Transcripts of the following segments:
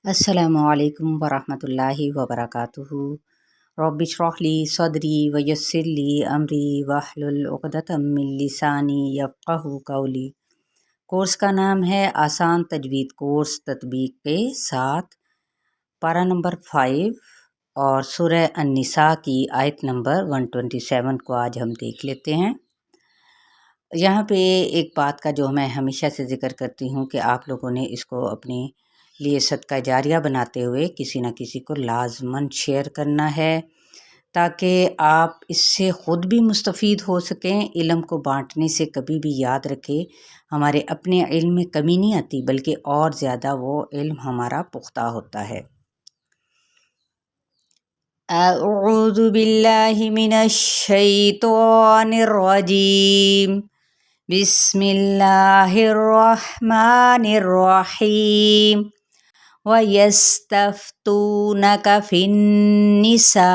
अस्सलामु अलैकुम वरहमतुल्लाहि वबरकातुहू। रब्बि इश्रह ली सदरी वयस्सिर ली अमरी वहलुल उक़दतम मिन लिसानी यफ़क़हू क़ौली। कोर्स का नाम है आसान तजवीद कोर्स तत्बीक के साथ। पारा नंबर 5 और सूरह अन्निसा की आयत नंबर 127 को आज हम देख लेते हैं। यहाँ पे एक बात का जो मैं हमेशा से ज़िक्र करती हूँ कि आप लोगों ने इसको अपने लिए सदका जारिया बनाते हुए किसी न किसी को लाजमन शेयर करना है, ताकि आप इससे ख़ुद भी मुस्तफ़ीद हो सकें। इल्म को बांटने से कभी भी याद रखें, हमारे अपने इल्म में कमी नहीं आती, बल्कि और ज़्यादा वो इल्म हमारा पुख्ता होता है। अऊज़ु बिल्लाहि मिनश शैतानिर रजीम। बिस्मिल्लाहिर्रहमानिर रहीम। वयस्तफ्तूनका फिन्निसा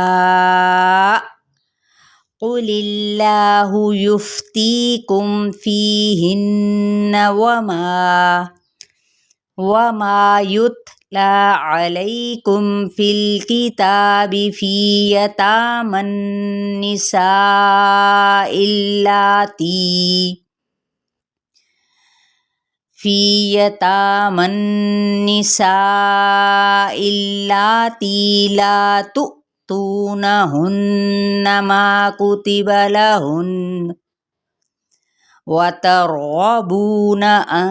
क़ुलिल्लाहु युफ्तीकुम फ़ीहिन्ना वमा युत्ला अलैकुम फ़िल किताबि फ़ी यतामन निसाइल्लाती ला तु'तूनहुन्ना मा कुतिबा लहुन्न वतरगबूना अन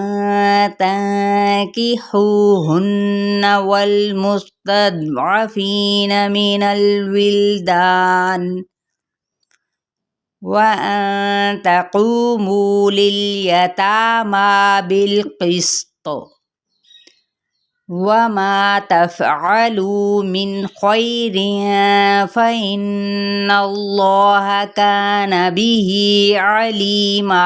तंकिहुहुन्ना वल मुस्तदअफीना मिनल विल्दान व अन तक़ूमू लिल यतामा बिल क़िस्त वमा तफ़अलू मिन ख़ैरिन फ़इन्नल्लाह कान बिही अलीमा।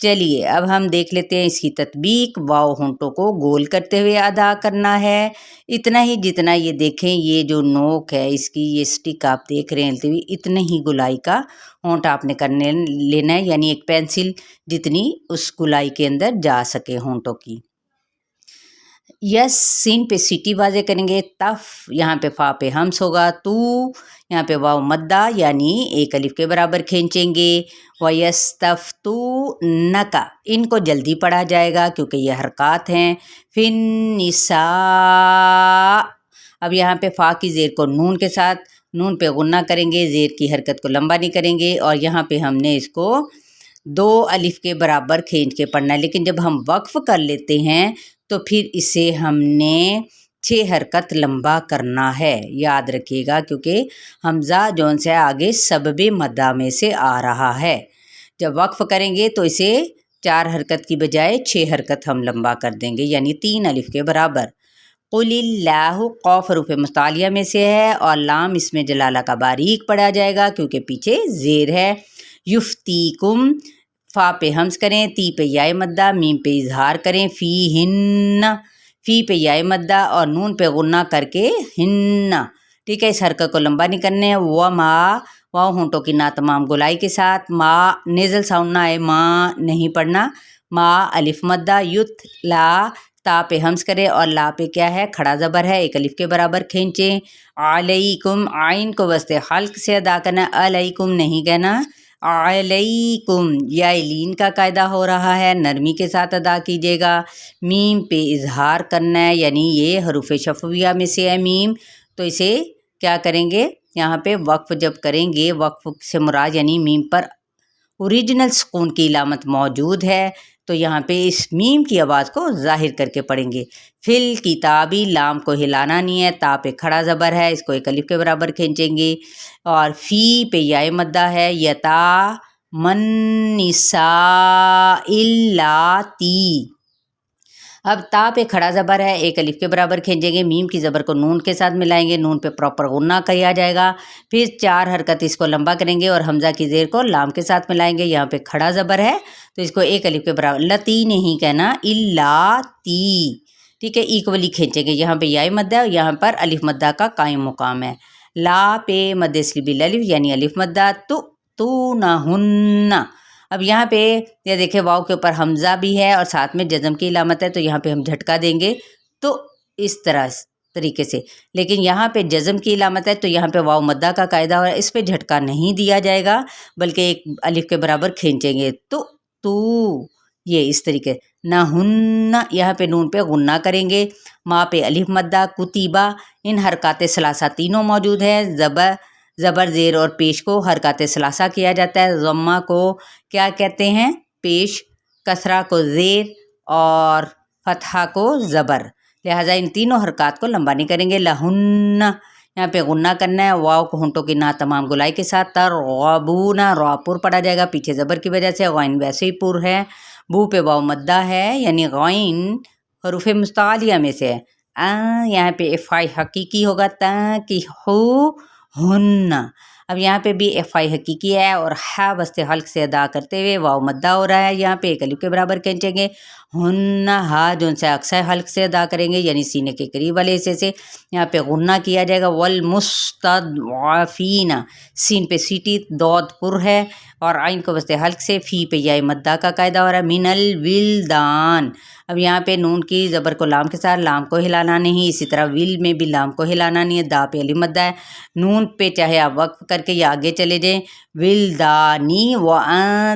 चलिए अब हम देख लेते हैं इसकी तत्बीक। वाव होंठों को गोल करते हुए अदा करना है, इतना ही जितना ये देखें, ये जो नोक है इसकी, ये स्टिक आप देख रहे हैं हिलते हुए, इतने ही गुलाई का होंठ आपने करने लेना है, यानी एक पेंसिल जितनी उस गुलाई के अंदर जा सके होंठों की। यस सीन पे सीटी वाजे करेंगे। तफ यहाँ पे फा पे हम्स होगा। तू यहाँ पे वाव मद्दा यानी एक अलिफ के बराबर खींचेंगे। वयस्तफ्तू नका, इनको जल्दी पढ़ा जाएगा क्योंकि ये हरकत हैं। फिन निसा, अब यहाँ पे फा की ज़ेर को नून के साथ, नून पे गुन्ना करेंगे, ज़ेर की हरकत को लंबा नहीं करेंगे, और यहाँ पे हमने इसको 2 अलिफ के बराबर खींच के पढ़ना है। लेकिन जब हम वक्फ कर लेते हैं तो फिर इसे हमने 6 हरकत लंबा करना है, याद रखिएगा, क्योंकि हमज़ा जौन से आगे सबबे मद्दा में से आ रहा है। जब वक्फ करेंगे तो इसे 4 हरकत की बजाय 6 हरकत हम लंबा कर देंगे, यानी 3 अलिफ के बराबर। क़ुलिल्लाहु, क़ौफ़ रूफ़ मुस्तालिया में से है और लाम इसमें जलाला का बारीक पड़ा जाएगा क्योंकि पीछे ज़ेर है। युफ्तीकुम, फ़ा पे हम्स करें, ती पे याय मद्दा, मीम पे इजहार करें, फ़ी हिन्ना, फ़ी पे याय मद्दा और नून पे गुन्ना करके हिन्ना, ठीक है। इस हरकत को लंबा नहीं करने। व मा, वाव होंठों की ना तमाम गुलाई के साथ, मा नेज़ल साउंड ना आए, माँ नहीं पढ़ना, मा अलिफ मद्दा। युत ला, ता पे हम्स करें और ला पे क्या है, खड़ा ज़बर है, एक अलिफ के बराबर खींचें। अलैकुम, आइन को वस्ते हल्क से अदा करना, अलैकुम नहीं कहना, अलैकुम। या लीन का कायदा हो रहा है, नरमी के साथ अदा कीजिएगा। मीम पे इजहार करना है, यानी ये हरूफ शफ़विया में से है मीम, तो इसे क्या करेंगे, यहाँ पे वक्फ जब करेंगे, वक्फ से मुराद यानी मीम पर ओरिजिनल सुकून की इलामत मौजूद है, तो यहाँ पे इस मीम की आवाज़ को ज़ाहिर करके पढ़ेंगे। फिल किताबी, लाम को हिलाना नहीं है, ता पे खड़ा ज़बर है, इसको एक अलिफ के बराबर खींचेंगे, और फ़ी पे याय मद्दा है। यता मन निसा इल्लाती, अब ता पे खड़ा ज़बर है, एक अलिफ के बराबर खींचेंगे, मीम की ज़बर को नून के साथ मिलाएंगे, नून पे प्रॉपर गुन्ना किया जाएगा, फिर 4 हरकत इसको लंबा करेंगे और हमज़ा की ज़ेर को लाम के साथ मिलाएंगे। यहाँ पे खड़ा ज़बर है तो इसको एक अलिफ के बराबर, लती नहीं कहना, इल्लाती, ठीक है। इक्वली खींचेंगे, यहाँ पे याय मद्दा है और यहाँ पर अलिफ मद्दा का कायम मुकाम है। ला पे मद्दे बिल अलिफ यानी अलिफ मद्दा। तू ना हुन्ना, अब यहाँ पे ये देखिए वाव के ऊपर हमज़ा भी है और साथ में जज़म की इलामत है, तो यहाँ पे हम झटका देंगे तो इस तरीके से। लेकिन यहाँ पे जज़म की इलामत है तो यहाँ पे वाव मद्दा का कायदा और इस पे झटका नहीं दिया जाएगा, बल्कि एक अलिफ के बराबर खींचेंगे। तो ये इस तरीके। ना हुन्ना, यहाँ पे नून पे गुन्ना करेंगे। माँ पे अलिफ मद्दा। कुतीबा, इन हरकात सलासा तीनों मौजूद है। ज़बर ज़ेर और पेश को हरकात सलासा किया जाता है। ज़म्मा को क्या कहते हैं? पेश। कसरा को ज़ेर और फतहा को ज़बर। लिहाजा इन तीनों हरकात को लंबा नहीं करेंगे। लहुन्ना, यहाँ पे गुन्ना करना है। वाव को होंठों की ना तमाम गुलाई के साथ। तरग़बूना, रॉ पुर पड़ा जाएगा पीछे ज़बर की वजह से। गैन वैसे ही पुर है। बू पे वाव मद्दा है, यानी गैन हरूफ मुस्तालिया में से है। यहाँ पे इफ़ाई हकीकी होगा। कि हो हुन्ना। अब यहाँ पे भी इफ़ाई हकीकी है और हा वस्ते हल्क से अदा करते हुए वाव मद्दा हो रहा है। यहाँ पे एक अलिफ के बराबर खींचेंगे। हुन्ना, हा जो से अक्सर हल्क से अदा करेंगे, यानी सीने के करीब वाले हिस्से से। यहाँ पे गुन्ना किया जाएगा। वल मुस्तदअफ़ीना, सीन पे सीटी, दौद पुर है और आइन को वस्ते हल्क से। फ़ी पे या मद्दा का कायदा हो रहा है। मिनल विल्दान, अब यहाँ पे नून की ज़बर को लाम के साथ, लाम को हिलाना नहीं। इसी तरह विल में भी लाम को हिलाना नहीं है। दा पे अलिफ मद्दा है। नून पे चाहे आप वक्फ करके या आगे चले जाएं। विल्दानी व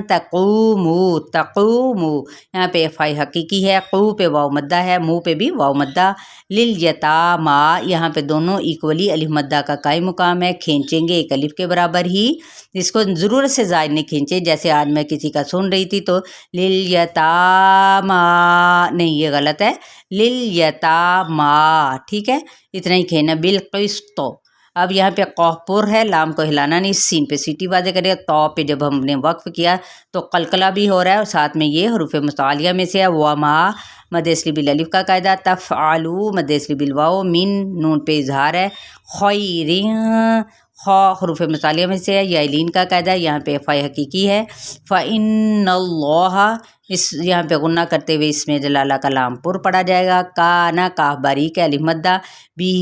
तक़ूमू, तक़ूमू, यहाँ पे फ़ाई हकीकी है। क़ू पे वाव मद्दा है। मुँह पे भी वाव मद्दा। लिल यतामा, यहाँ पे दोनों इक्वली अलिफ मद्दा का कायम मुकाम है। खींचेंगे एक अलिफ के बराबर ही। इसको ज़रूरत से ज़ायद नहीं खींचे। जैसे आज मैं किसी का सुन रही थी तो लिल यतामा, नहीं ये गलत है। लिल यतामा, ठीक है, इतना ही खींचना। बिलक़िस्त। अब यहाँ पे कौपुर है, लाम को हिलाना नहीं। सीन पे सीटी वादे करेगा। तौ पे जब हमने वक्फ किया तो कलकला भी हो रहा है और साथ में ये हरूफ मुस्तालिया में से है। वमा, मद असली बिल अलिफ का कायदा। तफ़अलू, मद असली बिल वाव। मिन, नून पे इजहार है। खैरिन, खौ हरूफ मुस्तालिया में से है। यालीन का कायदा। यहाँ पे फ़ाई हकीकी है। फ़इन्नल्लाह, इस यहाँ पे गुन्ना करते हुए इसमें जलाला का लाम पुर पड़ा जाएगा। काना, काफ बारीक है, अलिफ मद्दा। भी,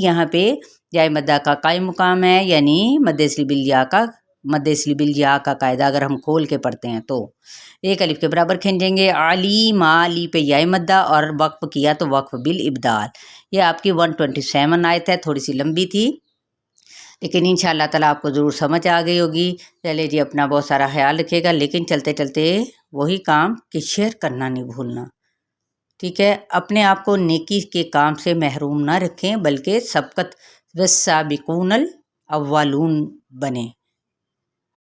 यहाँ पे या मद्दा का कायम मुकाम है, यानी मद असली बिल या का कायदा अगर हम खोल के पढ़ते हैं तो एक अलिफ के बराबर खींचेंगे। आली मा, ली पे या मद्दा और वक्फ किया तो वक्फ बिल इब्दाल। ये आपकी 127 आयत है, थोड़ी सी लंबी थी लेकिन इंशाअल्लाह ताला आपको ज़रूर समझ आ गई होगी। चले जी, अपना बहुत सारा ख्याल रखिएगा, लेकिन चलते चलते वही काम कि शेयर करना नहीं भूलना, ठीक है। अपने आप को नेकी के काम से महरूम ना रखें, बल्कि सबकत वस्साबिकूनल अव्वलून बने।